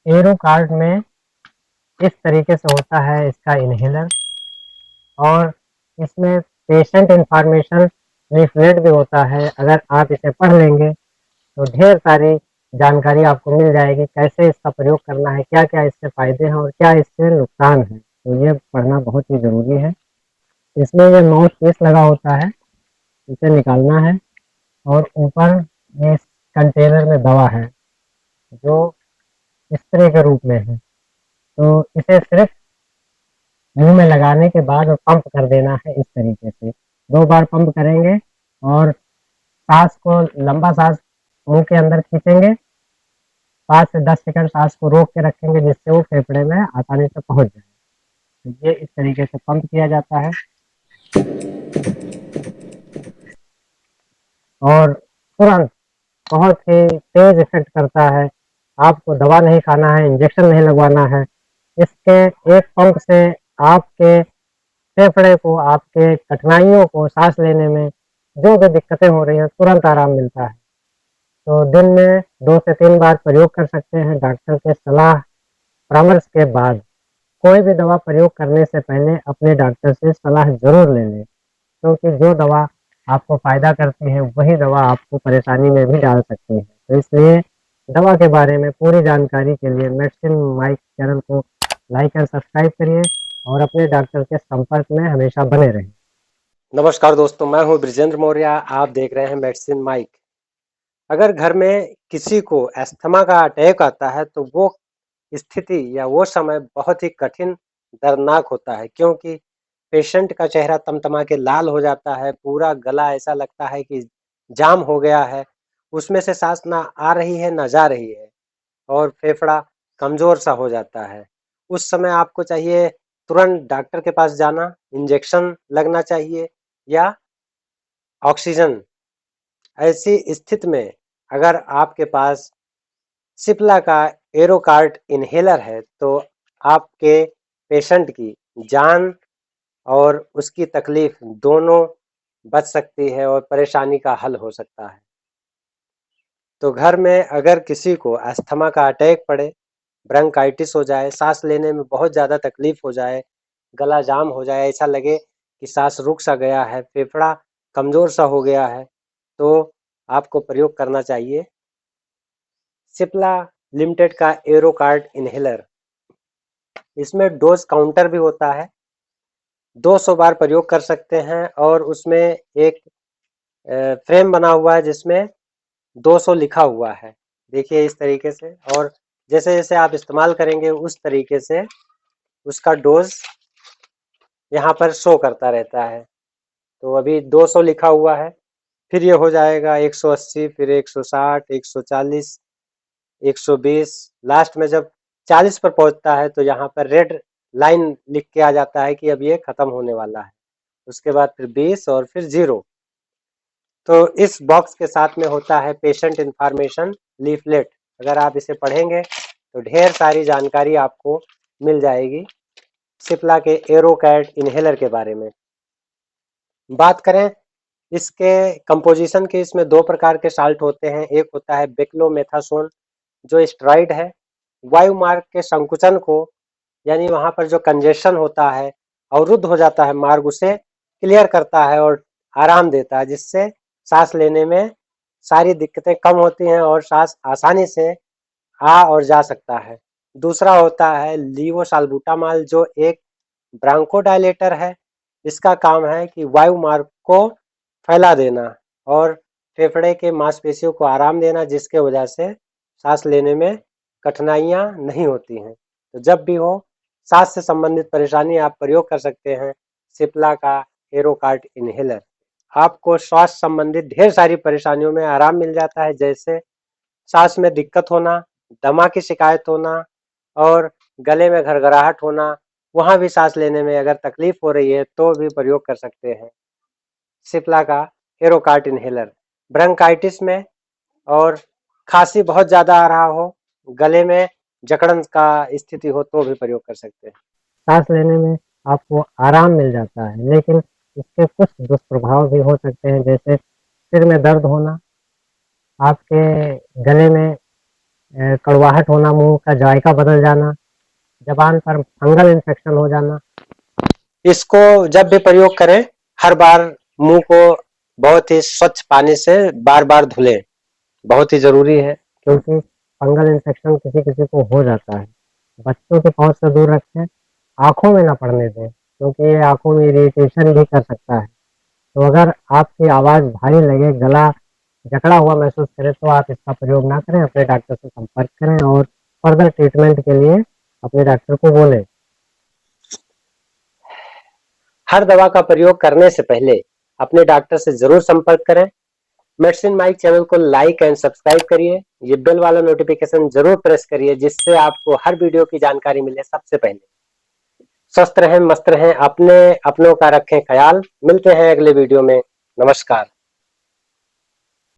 Arrow card में इस तरीके से होता है इसका इन्हेलर, और इसमें पेशेंट इंफॉर्मेशन लीफलेट भी होता है। अगर आप इसे पढ़ लेंगे तो ढेर सारी जानकारी आपको मिल जाएगी, कैसे इसका प्रयोग करना है, क्या क्या इससे फायदे हैं और क्या इससे नुकसान है। तो ये पढ़ना बहुत ही ज़रूरी है। इसमें ये माउथ पीस लगा होता है, इसे निकालना है, और ऊपर ये कंटेनर में दवा है जो स्प्रे के रूप में है। तो इसे सिर्फ मुंह में लगाने के बाद पंप कर देना है इस तरीके से। 2 बार पंप करेंगे और सांस को, लंबा सांस मुंह के अंदर खींचेंगे, 5 से 10 सेकंड सांस को रोक के रखेंगे जिससे वो फेफड़े में आसानी से पहुंच जाए। तो ये इस तरीके से पंप किया जाता है, और तुरंत बहुत ही तेज इफेक्ट करता है। आपको दवा नहीं खाना है, इंजेक्शन नहीं लगवाना है। इसके एक पंप से आपके फेफड़े को, आपके कठिनाइयों को, सांस लेने में जो भी दिक्कतें हो रही हैं, तुरंत आराम मिलता है। तो दिन में 2 से 3 बार प्रयोग कर सकते हैं डॉक्टर के सलाह परामर्श के बाद। कोई भी दवा प्रयोग करने से पहले अपने डॉक्टर से सलाह ज़रूर ले लें, क्योंकि जो दवा आपको फ़ायदा करती है वही दवा आपको परेशानी में भी डाल सकती है। तो इसलिए दवा के बारे में पूरी जानकारी के लिए मेडिसिन माइक चैनल को लाइक और सब्सक्राइब करिए और अपने डॉक्टर के संपर्क में हमेशा बने रहें। नमस्कार दोस्तों, मैं हूं ब्रिजेंद्र मौर्य। आप देख रहे हैं मेडिसिन माइक। अगर घर में किसी को अस्थमा का अटैक आता है तो वो स्थिति या वो समय बहुत ही कठिन, दर्दनाक होता है, क्योंकि पेशेंट का चेहरा तमतमा के लाल हो जाता है, पूरा गला ऐसा लगता है कि जाम हो गया है, उसमें से सांस ना आ रही है ना जा रही है, और फेफड़ा कमजोर सा हो जाता है। उस समय आपको चाहिए तुरंत डॉक्टर के पास जाना, इंजेक्शन लगना चाहिए या ऑक्सीजन। ऐसी स्थिति में अगर आपके पास सिप्ला का एरोकार्ट इन्हेलर है तो आपके पेशेंट की जान और उसकी तकलीफ दोनों बच सकती है और परेशानी का हल हो सकता है। तो घर में अगर किसी को अस्थमा का अटैक पड़े, ब्रोंकाइटिस हो जाए, सांस लेने में बहुत ज़्यादा तकलीफ हो जाए, गला जाम हो जाए, ऐसा लगे कि सांस रुक सा गया है, फेफड़ा कमज़ोर सा हो गया है, तो आपको प्रयोग करना चाहिए सिप्ला लिमिटेड का एरोकार्ड इन्हेलर। इसमें डोज काउंटर भी होता है, 200 बार प्रयोग कर सकते हैं, और उसमें एक फ्रेम बना हुआ है जिसमें 200 लिखा हुआ है। देखिए इस तरीके से, और जैसे जैसे आप इस्तेमाल करेंगे उस तरीके से उसका डोज यहाँ पर शो करता रहता है। तो अभी 200 लिखा हुआ है, फिर ये हो जाएगा 180, फिर 160, 140, 120, लास्ट में जब 40 पर पहुंचता है तो यहाँ पर रेड लाइन लिख के आ जाता है कि अब ये खत्म होने वाला है। उसके बाद फिर 20 और फिर 0। तो इस बॉक्स के साथ में होता है पेशेंट इंफॉर्मेशन लीफलेट। अगर आप इसे पढ़ेंगे तो ढेर सारी जानकारी आपको मिल जाएगी सिप्ला के एरोकैट इन्हेलर के बारे में। बात करें इसके कंपोजिशन की, इसमें 2 प्रकार के साल्ट होते हैं। एक होता है बेक्लोमेथासोन जो स्टेरॉइड है, वायु मार्ग के संकुचन को, यानी वहां पर जो कंजेशन होता है, अवरुद्ध हो जाता है मार्ग, उसे क्लियर करता है और आराम देता है, जिससे सांस लेने में सारी दिक्कतें कम होती हैं और सांस आसानी से आ और जा सकता है। दूसरा होता है लीवोसाल्बुटामॉल जो एक ब्रांकोडायलेटर है। इसका काम है कि वायु मार्ग को फैला देना और फेफड़े के मांसपेशियों को आराम देना, जिसके वजह से सांस लेने में कठिनाइयां नहीं होती हैं। तो जब भी हो सांस से संबंधित परेशानी, आप प्रयोग कर सकते हैं सिप्ला का एरोकार्ट इन्हेलर। आपको श्वास संबंधित ढेर सारी परेशानियों में आराम मिल जाता है, जैसे सांस में दिक्कत होना, दमा की शिकायत होना और गले में घरघराहट होना। वहां भी सांस लेने में अगर तकलीफ हो रही है तो भी प्रयोग कर सकते हैं सिप्ला का एरोकार्ट इन्हेलर। ब्रोंकाइटिस में और खांसी बहुत ज़्यादा आ रहा हो, गले में जकड़न का स्थिति हो तो भी प्रयोग कर सकते हैं। सांस लेने में आपको आराम मिल जाता है, लेकिन इसके कुछ दुष्प्रभाव भी हो सकते हैं, जैसे सिर में दर्द होना, आपके गले में कड़वाहट होना, मुंह का जायका बदल जाना, जबान पर फंगल इन्फेक्शन हो जाना। इसको जब भी प्रयोग करें, हर बार मुंह को बहुत ही स्वच्छ पानी से बार बार धुलें, बहुत ही जरूरी है। क्योंकि फंगल इन्फेक्शन किसी किसी को हो जाता है। बच्चों के पहुंच से दूर रखें, आंखों में ना पड़ने दें, क्योंकि ये आंखों में इरिटेशन भी कर सकता है। तो अगर आपकी आवाज़ भारी लगे, गला जकड़ा हुआ महसूस करें, तो आप इसका प्रयोग ना करें, अपने डॉक्टर से संपर्क करें और फर्दर ट्रीटमेंट के लिए अपने डॉक्टर को बोलें। हर दवा का प्रयोग करने से पहले अपने डॉक्टर से जरूर संपर्क करें। मेडिसिन माइक चैनल को लाइक एंड सब्सक्राइब करिए। ये बेल वाला नोटिफिकेशन जरूर प्रेस करिए, जिससे आपको हर वीडियो की जानकारी मिले सबसे पहले। स्वस्थ रहें, मस्त रहें, अपने अपनों का रखें ख्याल। मिलते हैं अगले वीडियो में। नमस्कार।